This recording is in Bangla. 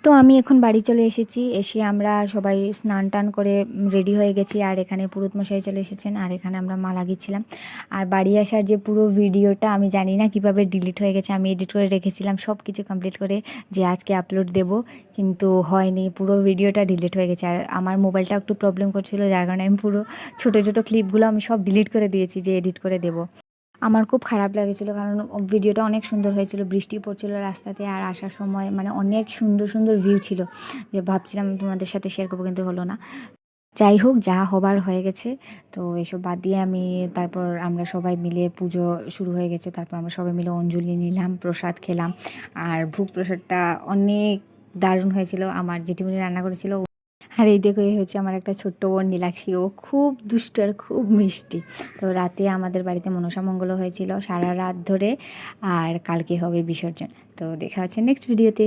তো আমি এখন বাড়ি চলে এসেছি। এসে আমরা সবাই স্নান টান করে রেডি হয়ে গেছি। আর এখানে পুরোহিত মশাই চলে এসেছেন। আর এখানে আমরা মা লাগিয়েছিলাম। আর বাড়ি আসার যে পুরো ভিডিওটা আমি জানি না কিভাবে ডিলিট হয়ে গেছে। আমি এডিট করে রেখেছিলাম সব কিছু কমপ্লিট করে, যে আজকে আপলোড দেব, কিন্তু হয়নি। পুরো ভিডিওটা ডিলিট হয়ে গেছে। আর আমার মোবাইলটা একটু প্রবলেম করছিল, যার কারণে আমি পুরো ছোটো ছোটো ক্লিপগুলো আমি সব ডিলিট করে দিয়েছি, যে এডিট করে দেবো। আমার খুব খারাপ লেগেছিলো, কারণ ভিডিওটা অনেক সুন্দর হয়েছিল, বৃষ্টি পড়ছিল রাস্তাতে, আর আসার সময় মানে অনেক সুন্দর সুন্দর ভিউ ছিল, যে ভাবছিলাম তোমাদের সাথে শেয়ার করবো, কিন্তু হলো না। যাই হোক, যা হবার হয়ে গেছে। তো এসব বাদ দিয়ে তারপর আমরা সবাই মিলে পুজো শুরু হয়ে গেছে, তারপর আমরা সবাই মিলে অঞ্জলি নিলাম, প্রসাদ খেলাম। আর ভোগ প্রসাদটা অনেক দারুণ হয়েছিল, আমার জেঠিমণি রান্না করেছিল। আর এই দেখো, এই হচ্ছে আমার একটা ছোট্ট বোন নীলাক্ষী, ও খুব দুষ্ট আর খুব মিষ্টি। তো রাতে আমাদের বাড়িতে মনসা মঙ্গলও হয়েছিল সারা রাত ধরে। আর কালকে হবে বিসর্জন। তো দেখা হচ্ছে নেক্সট ভিডিওতে।